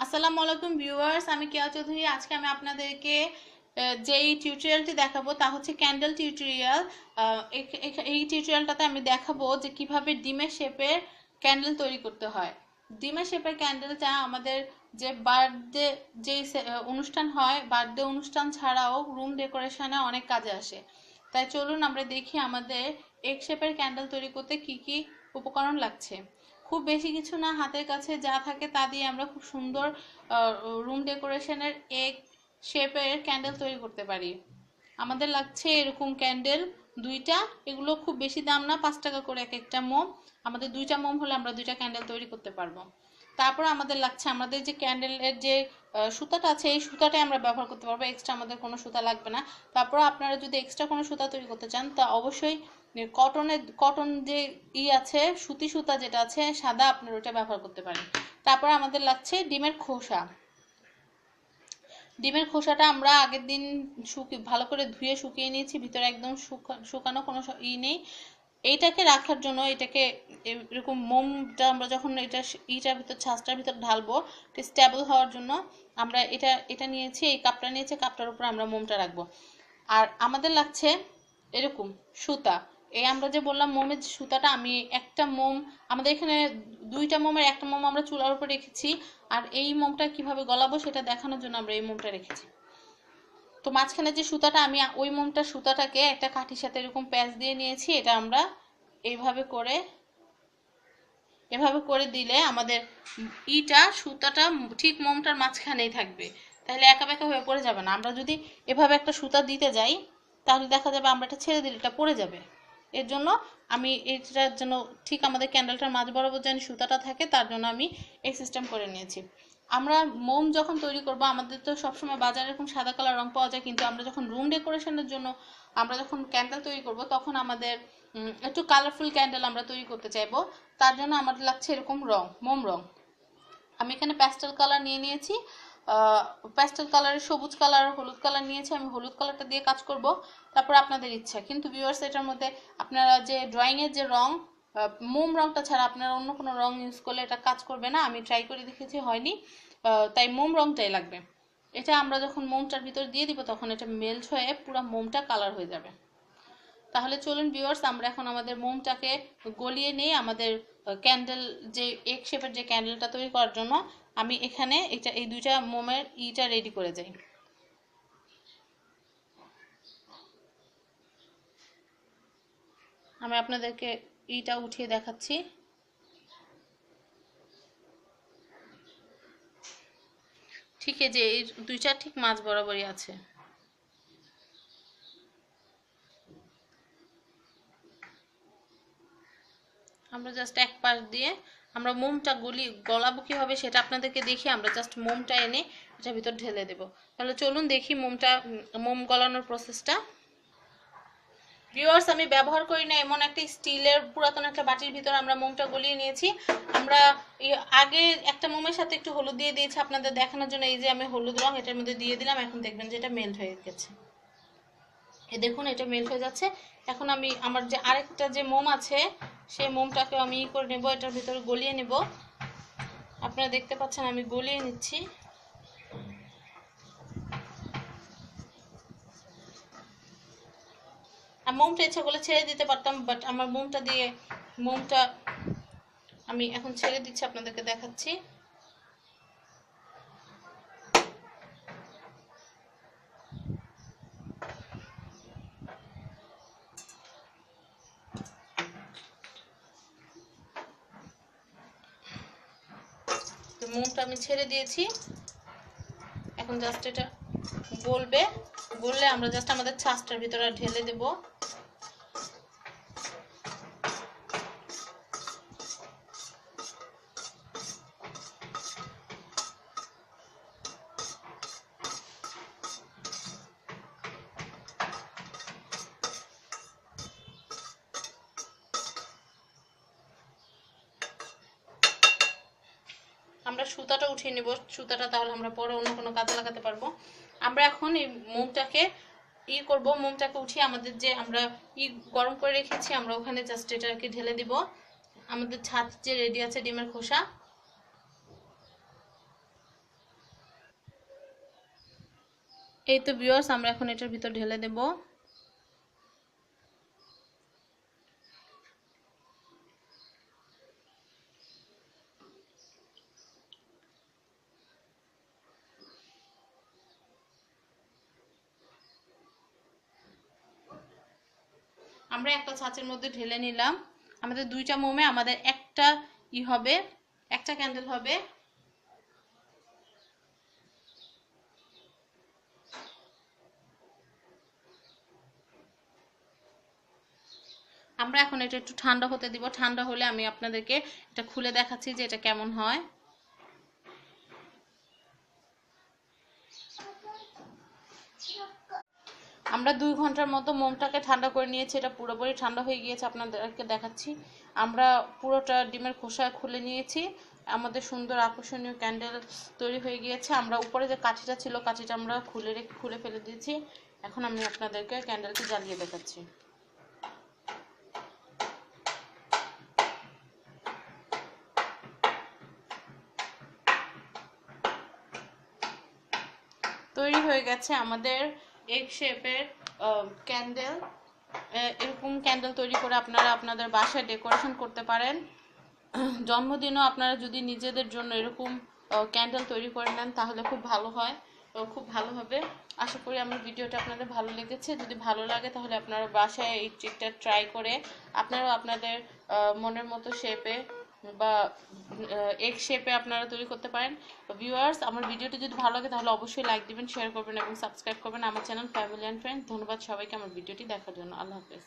আসসালামু আলাইকুম ভিউয়ার্স, আমি কেয়া চৌধুরী। আজকে আমি আপনাদেরকে যেই টিউটোরিয়ালটি দেখাবো তা হচ্ছে ক্যান্ডেল টিউটোরিয়াল। এই টিউটোরিয়ালটাতে আমি দেখাবো যে কিভাবে ডিমের শেপের ক্যান্ডেল তৈরি করতে হয়। ডিমের শেপের ক্যান্ডেলটা আমাদের যে বার্থডে যে অনুষ্ঠান হয়, বার্থডে অনুষ্ঠান ছাড়াও রুম ডেকোরেশনে অনেক কাজে আসে। তাই চলুন আমরা দেখি আমাদের এগ শেপের ক্যান্ডেল তৈরি করতে কি কি উপকরণ লাগছে। খুব বেশি কিছু না, হাতের কাছে যা থাকে তা দিয়ে আমরা খুব সুন্দর রুম ডেকোরেশনের এগ শেপের ক্যান্ডেল তৈরি করতে পারি। আমাদের লাগছে এরকম ক্যান্ডেল দুইটা। এগুলো খুব বেশি দাম না, 5 টাকা করে এক একটা মোম। আমাদের দুইটা মোম হলে আমরা দুইটা ক্যান্ডেল তৈরি করতে পারবো। তারপর আমাদের লাগছে আমাদের যে ক্যান্ডেলের যে সুতাটা আছে, এই সুতাটাই আমরা ব্যবহার করতে পারবো, এক্সট্রা আমাদের কোনো সুতা লাগবে না। তারপর আপনারা যদি এক্সট্রা কোনো সুতা তৈরি করতে চান তা অবশ্যই কটন যে আছে, সুতি সুতা যেটা আছে সাদা, আপনারা ওইটা ব্যবহার করতে পারেন। তারপর আমাদের লাগছে ডিমের খোসা। ডিমের খোসাটা আমরা আগের দিন ভালো করে ধুয়ে শুকিয়ে নিয়েছি, ভিতরে একদম শুকানো কোনো নেই। এইটাকে রাখার জন্য, এটাকে এরকম মোমটা আমরা যখন এইটার ভিতর ছাঁচটার ভিতর ঢালবো, স্টেবল হওয়ার জন্য আমরা এটা নিয়েছি, এই কাপটা নিয়েছি, কাপটার উপর আমরা মোমটা রাখবো। আর আমাদের লাগছে এরকম সুতা। এই আমরা যে বললাম মোমের যে সুতাটা, আমি একটা মোম, আমাদের এখানে দুইটা মোমের একটা মোম আমরা চুলার উপর রেখেছি, আর এই মোমটা কিভাবে গলাবো সেটা দেখানোর জন্য আমরা এই মোমটা রেখেছি। তো মাঝখানে যে সুতাটা, আমি ওই মোমটা সুতাটাকে একটা কাঠির সাথে এরকম প্যাঁচ দিয়ে নিয়েছি। এটা আমরা এভাবে করে দিলে আমাদের সুতাটা ঠিক মোমটার মাঝখানেই থাকবে, তাহলে একা বেঁকা হয়ে পড়ে যাবে না। আমরা যদি এভাবে একটা সুতা দিতে যাই তাহলে দেখা যাবে আমরা এটা ছেড়ে দিলে এটা পড়ে যাবে। এর জন্য আমি এটার জন্য ঠিক আমাদের ক্যান্ডেলটার মাঝ বরাবর যেন সুতাটা থাকে, তার জন্য আমি এই সিস্টেম করে নিয়েছি। আমরা মোম যখন তৈরি করব, আমাদের তো সবসময় বাজারে এরকম সাদা কালার রং পাওয়া যায়, কিন্তু আমরা যখন রুম ডেকোরেশনের জন্য আমরা যখন ক্যান্ডেল তৈরি করব, তখন আমাদের একটু কালারফুল ক্যান্ডেল আমরা তৈরি করতে চাইবো। তার জন্য আমাদের লাগছে এরকম মোম রং। আমি এখানে প্যাস্টেল কালার নিয়েছি। প্যাস্টেল কালারের সবুজ কালার, হলুদ কালার নিয়েছি। আমি হলুদ কালারটা দিয়ে কাজ করব। তারপর আপনাদের ইচ্ছা, কিন্তু ভিউয়ার্স এটার মধ্যে আপনারা যে ড্রয়িংয়ের যে রং, মোম রংটা ছাড়া আপনারা অন্য কোনো রং ইউজ করলে এটা কাজ করবে না। আমি ট্রাই করে দেখেছি, হয়নি। তাই মোম রংটাই লাগবে। এটা আমরা যখন মোমটার ভিতর দিয়ে দিব, তখন এটা মেল্ট হয়ে পুরো মোমটা কালার হয়ে যাবে। তাহলে চলুন ভিউয়ার্স, আমরা এখন আমাদের মোমটাকে গলিয়ে নিই আমাদের ক্যান্ডেল, যে এগ শেপের যে ক্যান্ডেলটা তৈরি করার জন্য আমি এখানে এই দুইটা মোমের রেডি করে যাই। আমি আপনাদেরকে উঠিয়ে দেখাচ্ছি। ঠিক এই যে এই দুইটা ঠিক মাঝ বরাবরই আছে। আমরা জাস্ট এক পাশ দিয়ে আমরা মোমটা গলাবো কিভাবে সেটা আপনাদেরকে দেখি। আমরা জাস্ট মোমটা এনে এটার ভিতর ঢেলে দেব। তাহলে চলুন দেখি মোম গলানোর প্রসেসটা। ভিউয়ার্স, আমি ব্যবহার করি না এমন একটা স্টিলের পুরাতন একটা বাটির ভিতর আমরা মোমটা গলিয়ে নিয়েছি। আমরা আগে একটা মোমের সাথে একটু হলুদ দিয়ে দিয়েছি আপনাদের দেখানোর জন্য। এই যে আমি হলুদ রং এটার মধ্যে দিয়ে দিলাম, এখন দেখবেন যে এটা মেল্ট হয়ে গেছে। এই দেখুন, এটা মেল্ট হয়ে যাচ্ছে। এখন আমি আমার যে আরেকটা যে মোম আছে, সেই মোমটাকে আমি করে নেব, এটার ভিতরে গলিয়ে নেব। আপনারা দেখতে পাচ্ছেন আমি গলিয়ে নিচ্ছি। আর মোমটা ইচ্ছা করলে ছেড়ে দিতে পারতাম, বাট আমার মোমটা আমি এখন ছেড়ে দিচ্ছি, আপনাদেরকে দেখাচ্ছি। মোমটা আমি ছেড়ে দিয়েছি। এখন জাস্ট এটা বললে আমরা জাস্ট আমাদের ছাঁচটার ভিতরে ঢেলে দেব। আমরা সুতাটা উঠিয়ে নেব, সুতাটা তাহলে আমরা পরে অন্য কোনো কাজে লাগাতে পারবো। আমরা এখন এই মোমটাকে মোমটাকে উঠিয়ে আমাদের যে আমরা গরম করে রেখেছি, আমরা ওখানে জাস্ট এটাকে ঢেলে দিব। আমাদের ছাঁচ যে রেডি আছে ডিমের খোসা, এই তো ভিউয়ার্স, আমরা এখন এটার ভিতর ঢেলে দেব। আমরা একটা ছাঁচের মধ্যে ঢেলে নিলাম। আমাদের 2টা মোমে আমাদের একটা হবে, একটা ক্যান্ডেল হবে। আমরা এখন এটা একটু ঠান্ডা হতে দিব। ঠান্ডা হলে আমি আপনাদেরকে এটা খুলে দেখাচ্ছি যে এটা কেমন হয়। আমরা 2 ঘন্টার মতো মোমটাকে ঠান্ডা করে নিয়েছি। এটা পুরোপুরি ঠান্ডা হয়ে গিয়েছে, আপনাদেরকে দেখাচ্ছি। আমরা পুরোটা ডিমের খোসা খুলে নিয়েছি। আমাদের সুন্দর আকর্ষণীয় ক্যান্ডেল তৈরি হয়ে গিয়েছে। আমরা উপরে যে কাঠিটা ছিল, কাঠিটা আমরা খুলে ফেলে দিয়েছি। এখন আমি আপনাদেরকে ক্যান্ডেলটি জ্বালিয়ে দেখাচ্ছি। তৈরি হয়ে গেছে আমাদের এগ শেপের ক্যান্ডেল। এরকম ক্যান্ডেল তৈরি করে আপনারা আপনাদের বাসায় ডেকোরেশন করতে পারেন। জন্মদিনও আপনারা যদি নিজেদের জন্য এরকম ক্যান্ডেল তৈরি করে নেন তাহলে খুব ভালো হয়, খুব ভালো হবে। আশা করি আমার ভিডিওটা আপনাদের ভালো লেগেছে। যদি ভালো লাগে তাহলে আপনারা বাসায় এই ট্রিকটা ট্রাই করে আপনারাও আপনাদের মনের মতো শেপে বা এগ শেপে আপনারা তৈরি করতে পারেন। ভিউয়ার্স, আমার ভিডিওটি যদি ভালো লাগে তাহলে অবশ্যই লাইক দিবেন, শেয়ার করবেন এবং সাবস্ক্রাইব করবেন আমার চ্যানেল ফ্যামিলি অ্যান্ড ফ্রেন্ডস। ধন্যবাদ সবাইকে আমার ভিডিওটি দেখার জন্য। আল্লাহ হাফেজ।